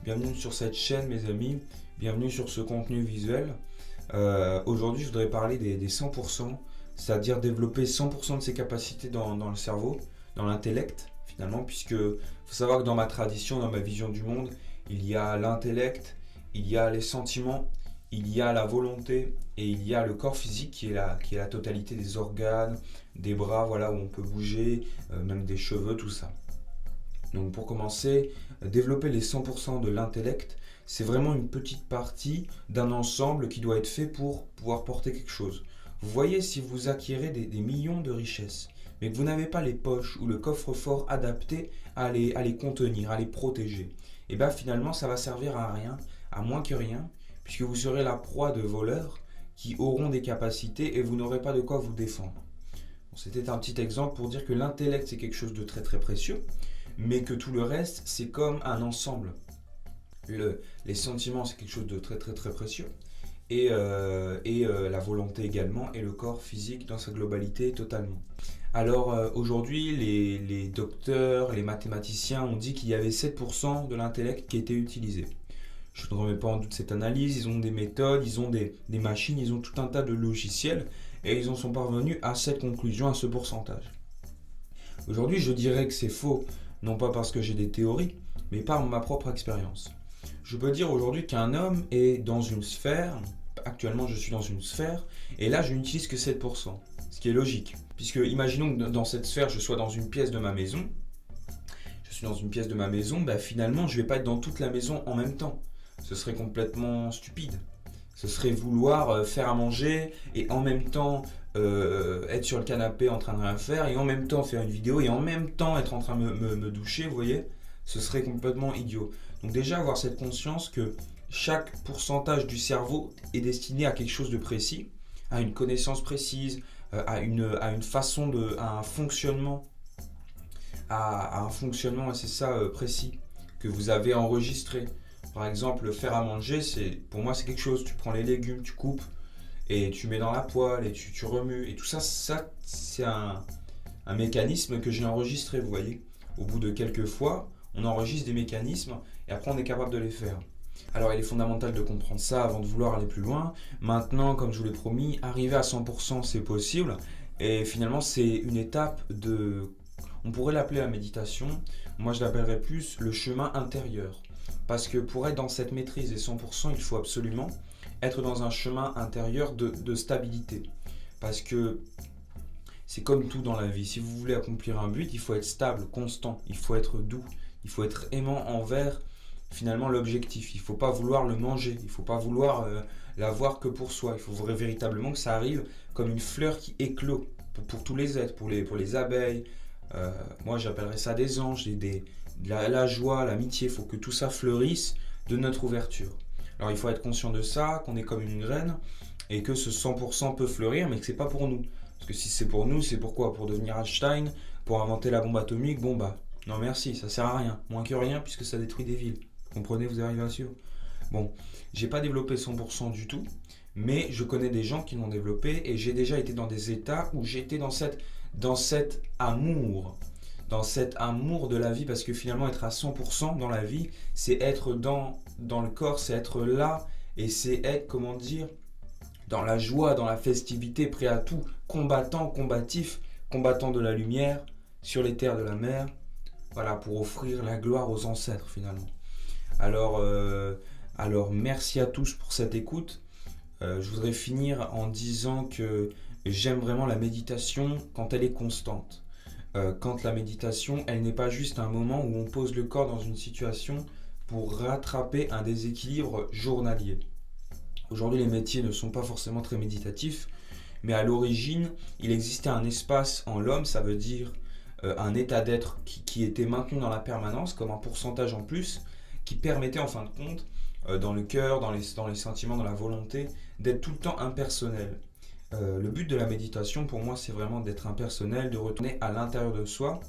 bienvenue sur cette chaîne mes amis, bienvenue sur ce contenu visuel. Aujourd'hui je voudrais parler des 100%, c'est-à-dire développer 100% de ses capacités dans le cerveau, dans l'intellect finalement, puisque faut savoir que dans ma tradition, dans ma vision du monde, il y a l'intellect, il y a les sentiments, il y a la volonté et il y a le corps physique qui est la totalité des organes, des bras, voilà, où on peut bouger, même des cheveux, tout ça. Donc pour commencer, développer les 100% de l'intellect, c'est vraiment une petite partie d'un ensemble qui doit être fait pour pouvoir porter quelque chose. Vous voyez, si vous acquérez des millions de richesses, mais que vous n'avez pas les poches ou le coffre-fort adapté à les contenir, à les protéger, et bien finalement ça va servir à rien, à moins que rien, puisque vous serez la proie de voleurs qui auront des capacités et vous n'aurez pas de quoi vous défendre. Bon, c'était un petit exemple pour dire que l'intellect c'est quelque chose de très très précieux, mais que tout le reste c'est comme un ensemble. Les sentiments c'est quelque chose de très très très précieux, et la volonté également, et le corps physique dans sa globalité totalement. Alors aujourd'hui les docteurs, les mathématiciens ont dit qu'il y avait 7% de l'intellect qui était utilisé. Je ne remets pas en doute cette analyse, ils ont des méthodes, ils ont des machines, ils ont tout un tas de logiciels et ils en sont parvenus à cette conclusion, à ce pourcentage. Aujourd'hui je dirais que c'est faux, non pas parce que j'ai des théories, mais par ma propre expérience. Je peux dire aujourd'hui qu'un homme est dans une sphère, actuellement je suis dans une sphère, et là je n'utilise que 7%, ce qui est logique. Puisque imaginons que dans cette sphère je sois dans une pièce de ma maison, finalement je ne vais pas être dans toute la maison en même temps. Ce serait complètement stupide. Ce serait vouloir faire à manger et en même temps être sur le canapé en train de rien faire et en même temps faire une vidéo et en même temps être en train de me doucher, vous voyez. Ce serait complètement idiot. Donc déjà avoir cette conscience que chaque pourcentage du cerveau est destiné à quelque chose de précis, à une connaissance précise, à une façon à un fonctionnement, c'est ça, précis, que vous avez enregistré. Par exemple, faire à manger, pour moi c'est quelque chose, tu prends les légumes, tu coupes et tu mets dans la poêle et tu remues. Et tout ça c'est un mécanisme que j'ai enregistré, vous voyez. Au bout de quelques fois, on enregistre des mécanismes et après on est capable de les faire. Alors il est fondamental de comprendre ça avant de vouloir aller plus loin. Maintenant, comme je vous l'ai promis, arriver à 100% c'est possible. Et finalement c'est une étape on pourrait l'appeler la méditation. Moi je l'appellerais plus le chemin intérieur. Parce que pour être dans cette maîtrise des 100%, il faut absolument être dans un chemin intérieur de stabilité. Parce que c'est comme tout dans la vie. Si vous voulez accomplir un but, il faut être stable, constant. Il faut être doux. Il faut être aimant envers finalement l'objectif. Il ne faut pas vouloir le manger. Il ne faut pas vouloir l'avoir que pour soi. Il faut véritablement que ça arrive comme une fleur qui éclot pour tous les êtres, pour les abeilles. Moi j'appellerais ça des anges, la joie, l'amitié. Il faut que tout ça fleurisse de notre ouverture. Alors il faut être conscient de ça, qu'on est comme une graine et que ce 100% peut fleurir, mais que c'est pas pour nous. Parce que si c'est pour nous, c'est pourquoi? Pour devenir Einstein, pour inventer la bombe atomique, bon bah non merci, ça sert à rien, moins que rien puisque ça détruit des villes. Comprenez, vous arrivez à suivre? Bon, j'ai pas développé 100% du tout, mais je connais des gens qui l'ont développé et j'ai déjà été dans des états où j'étais dans cet amour de la vie, parce que finalement être à 100% dans la vie, c'est être dans le corps, c'est être là et c'est être, comment dire, dans la joie, dans la festivité, prêt à tout, combatif, combattant de la lumière sur les terres de la mer, voilà, pour offrir la gloire aux ancêtres finalement. Alors merci à tous pour cette écoute. Je voudrais finir en disant que j'aime vraiment la méditation quand elle est constante. Quand la méditation, elle n'est pas juste un moment où on pose le corps dans une situation pour rattraper un déséquilibre journalier. Aujourd'hui, les métiers ne sont pas forcément très méditatifs, mais à l'origine, il existait un espace en l'homme, ça veut dire un état d'être qui était maintenu dans la permanence, comme un pourcentage en plus, qui permettait en fin de compte, dans le cœur, dans les sentiments, dans la volonté, d'être tout le temps impersonnel. Le but de la méditation pour moi c'est vraiment d'être impersonnel, de retourner à l'intérieur de soi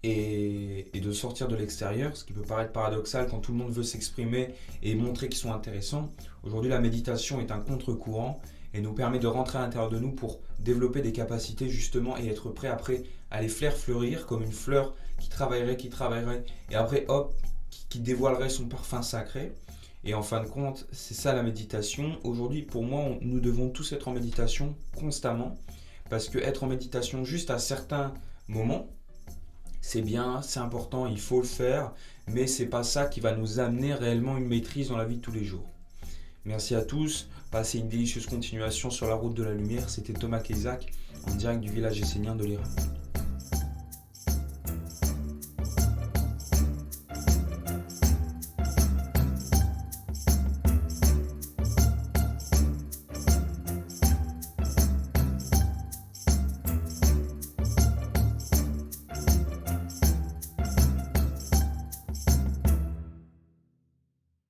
et de sortir de l'extérieur, ce qui peut paraître paradoxal quand tout le monde veut s'exprimer et montrer qu'ils sont intéressants. Aujourd'hui la méditation est un contre-courant et nous permet de rentrer à l'intérieur de nous pour développer des capacités justement et être prêt après à les faire fleurir comme une fleur qui travaillerait et après hop, qui dévoilerait son parfum sacré. Et en fin de compte, c'est ça la méditation. Aujourd'hui, pour moi, nous devons tous être en méditation constamment. Parce que être en méditation juste à certains moments, c'est bien, c'est important, il faut le faire. Mais c'est pas ça qui va nous amener réellement une maîtrise dans la vie de tous les jours. Merci à tous. Passez une délicieuse continuation sur la route de la lumière. C'était Thomas Kaysak en direct du village essénien de l'Iran.